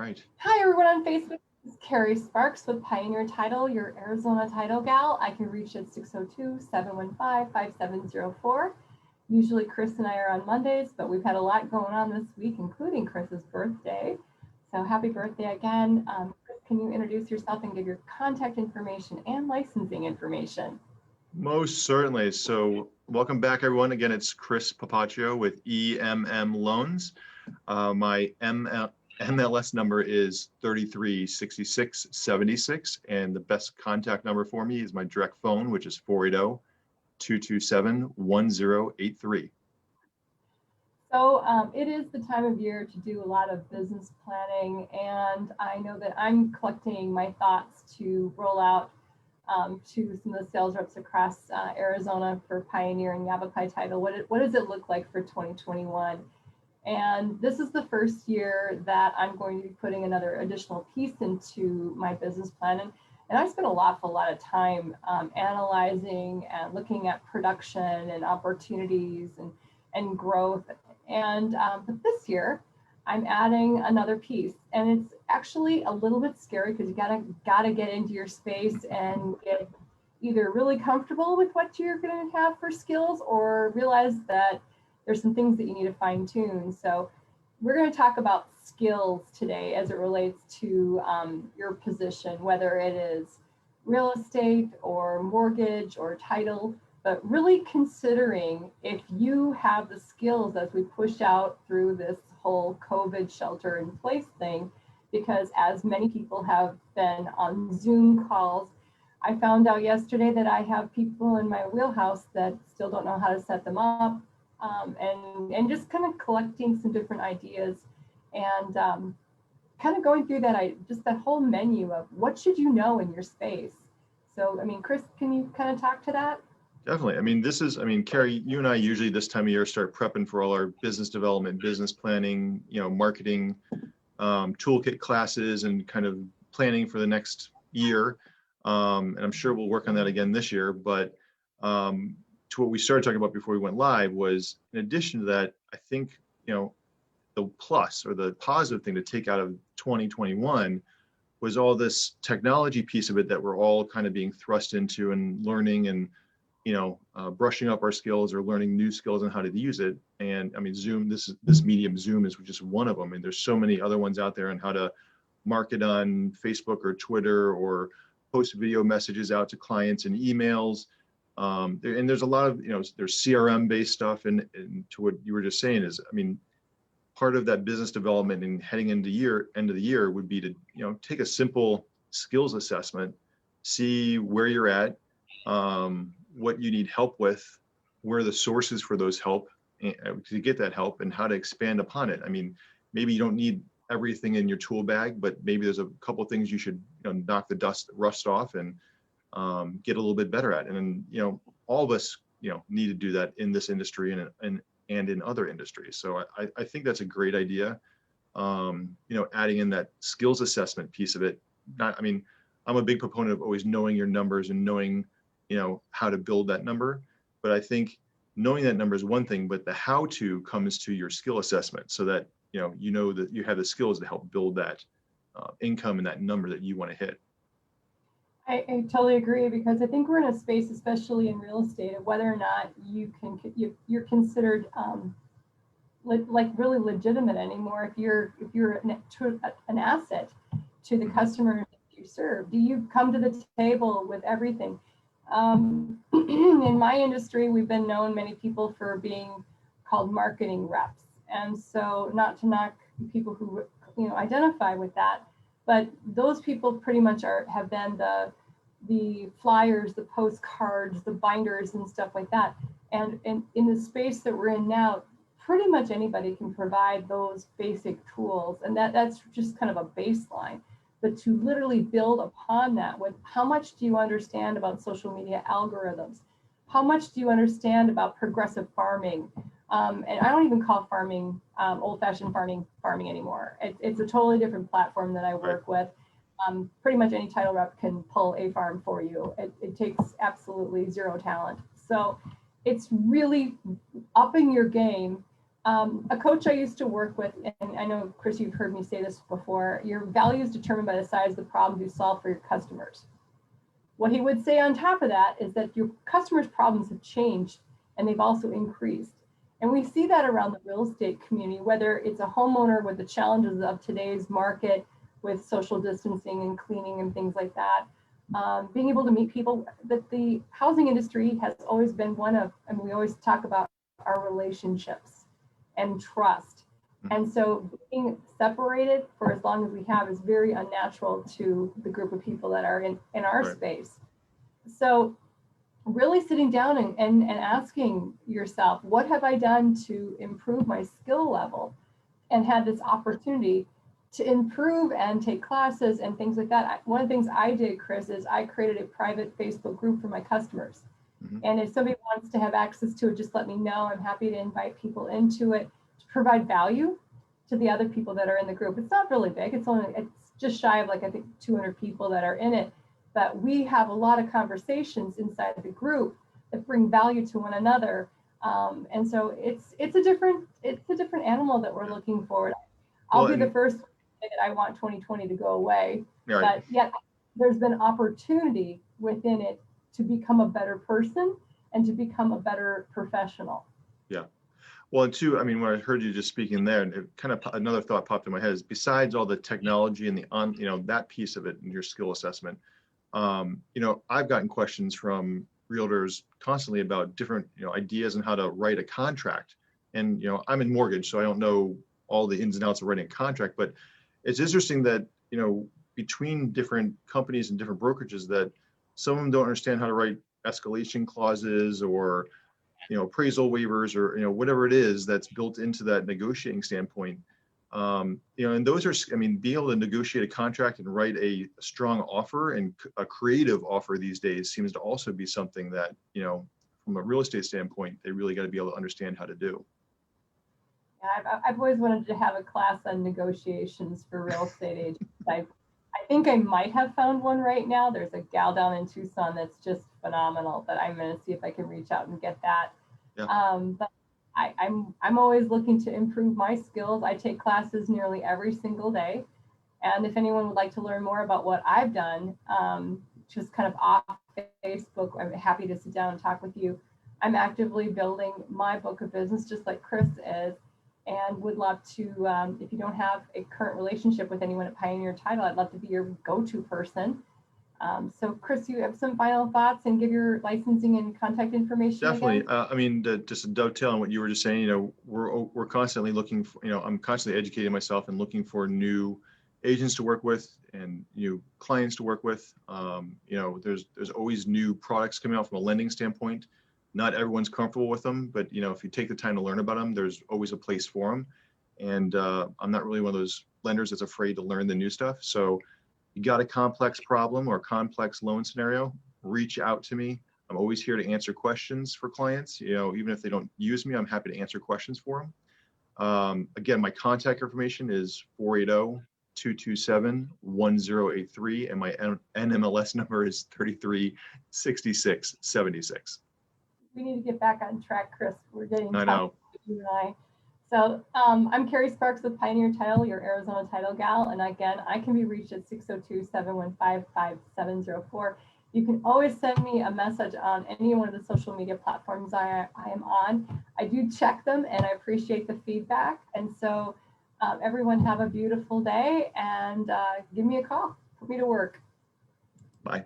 right. Hi, everyone on Facebook. This is Carrie Sparks with Pioneer Title, your Arizona title gal. I can reach at 602-715-5704. Usually Chris and I are on Mondays, but we've had a lot going on this week, including Chris's birthday. So happy birthday again. Chris, can you introduce yourself and give your contact information and licensing information? Most certainly. So welcome back, everyone. Again, it's Chris Papaccio with EMM Loans. My MLS number is 336676, and the best contact number for me is my direct phone, which is 480-227-1083. So it is the time of year to do a lot of business planning, and I know that I'm collecting my thoughts to roll out to some of the sales reps across Arizona for Pioneer and Yavapai Title. What does it look like for 2021? And this is the first year that I'm going to be putting another additional piece into my business plan. And I spent a lot of time analyzing and looking at production and opportunities and growth. And but this year, I'm adding another piece, and it's actually a little bit scary because you gotta get into your space and get either really comfortable with what you're going to have for skills, or realize that there's some things that you need to fine tune. So we're going to talk about skills today as it relates to your position, whether it is real estate or mortgage or title, but really considering if you have the skills as we push out through this whole COVID shelter in place thing, because as many people have been on Zoom calls, I found out yesterday that I have people in my wheelhouse that still don't know how to set them up, and just kind of collecting some different ideas and kind of going through just that whole menu of what should you know in your space. So, I mean, Chris, can you kind of talk to that? Definitely. I mean, Carrie, you and I usually this time of year start prepping for all our business development, business planning, marketing, toolkit classes, and kind of planning for the next year. And I'm sure we'll work on that again this year. But to what we started talking about before we went live was, in addition to that, I think, the plus or the positive thing to take out of 2021 was all this technology piece of it that we're all kind of being thrust into and learning and brushing up our skills or learning new skills on how to use it. And I mean, Zoom, this medium Zoom is just one of them. And there's so many other ones out there on how to market on Facebook or Twitter or post video messages out to clients and emails. And there's a lot of, there's CRM based stuff. And to what you were just saying is, I mean, part of that business development and heading into end of the year would be to, take a simple skills assessment, see where you're at, what you need help with, where are the sources for those help to get that help, and how to expand upon it. I mean, maybe you don't need everything in your tool bag, but maybe there's a couple of things you should knock the rust off and get a little bit better at. And then, all of us, need to do that in this industry and in other industries. So I think that's a great idea. Adding in that skills assessment piece of it. I'm a big proponent of always knowing your numbers and knowing how to build that number. But I think knowing that number is one thing, but the how to comes to your skill assessment, so that that you have the skills to help build that income and that number that you want to hit. I totally agree, because I think we're in a space, especially in real estate, of whether or not you're considered like really legitimate anymore. If you're an asset to the customer you serve, do you come to the table with everything? In my industry, we've been known, many people, for being called marketing reps. And so, not to knock people who identify with that, but those people pretty much have been the flyers, the postcards, the binders and stuff like that. And in the space that we're in now, pretty much anybody can provide those basic tools, and that's just kind of a baseline. But to literally build upon that with how much do you understand about social media algorithms? How much do you understand about progressive farming? And I don't even call farming old-fashioned farming anymore. It's a totally different platform that I work with. Pretty much any title rep can pull a farm for you. It takes absolutely zero talent. So it's really upping your game A coach I used to work with, and I know, Chris, you've heard me say this before, your value is determined by the size of the problems you solve for your customers. What he would say on top of that is that your customers' problems have changed and they've also increased. And we see that around the real estate community, whether it's a homeowner with the challenges of today's market with social distancing and cleaning and things like that. Being able to meet people, that the housing industry has always been one of, and we always talk about our relationships and trust. And so being separated for as long as we have is very unnatural to the group of people that are in our Right. space. So really sitting down and asking yourself, what have I done to improve my skill level, and had this opportunity to improve and take classes and things like that. One of the things I did, Chris, is I created a private Facebook group for my customers. And if somebody wants to have access to it, just let me know. I'm happy to invite people into it to provide value to the other people that are in the group. It's not really big. It's just shy of, like, I think 200 people that are in it. But we have a lot of conversations inside the group that bring value to one another. And so it's a different animal that we're looking forward. I'll be the first to say that I want 2020 to go away, Right. but yet there's been opportunity within it to become a better person and to become a better professional. Yeah. Well, and two, I mean, when I heard you just speaking there, it kind of, another thought popped in my head is, besides all the technology and that piece of it in your skill assessment, I've gotten questions from realtors constantly about different, ideas on how to write a contract. And, I'm in mortgage, so I don't know all the ins and outs of writing a contract, but it's interesting that, between different companies and different brokerages, that some of them don't understand how to write escalation clauses or, appraisal waivers, or, whatever it is that's built into that negotiating standpoint. And those are, being able to negotiate a contract and write a strong offer and a creative offer these days seems to also be something that, from a real estate standpoint, they really got to be able to understand how to do. Yeah, I've always wanted to have a class on negotiations for real estate agents. I think I might have found one right now. There's a gal down in Tucson that's just phenomenal, that I'm going to see if I can reach out and get that. Yeah. But I'm always looking to improve my skills. I take classes nearly every single day. And if anyone would like to learn more about what I've done, just kind of off Facebook, I'm happy to sit down and talk with you. I'm actively building my book of business, just like Chris is, and would love to, if you don't have a current relationship with anyone at Pioneer Title, I'd love to be your go-to person. So Chris, you have some final thoughts and give your licensing and contact information? Definitely. Again? Just to dovetail on what you were just saying, we're constantly looking for, I'm constantly educating myself and looking for new agents to work with and new clients to work with. There's always new products coming out from a lending standpoint. Not everyone's comfortable with them, but if you take the time to learn about them, there's always a place for them. And I'm not really one of those lenders that's afraid to learn the new stuff. So you got a complex problem or complex loan scenario, reach out to me. I'm always here to answer questions for clients. Even if they don't use me, I'm happy to answer questions for them. Again, my contact information is 480-227-1083, and my NMLS number is 336676. We need to get back on track, Chris. We're getting I know. you and I. So I'm Carrie Sparks with Pioneer Title, your Arizona title gal. And again, I can be reached at 602-715-5704. You can always send me a message on any one of the social media platforms I am on. I do check them and I appreciate the feedback. And so everyone have a beautiful day and give me a call. Put me to work. Bye.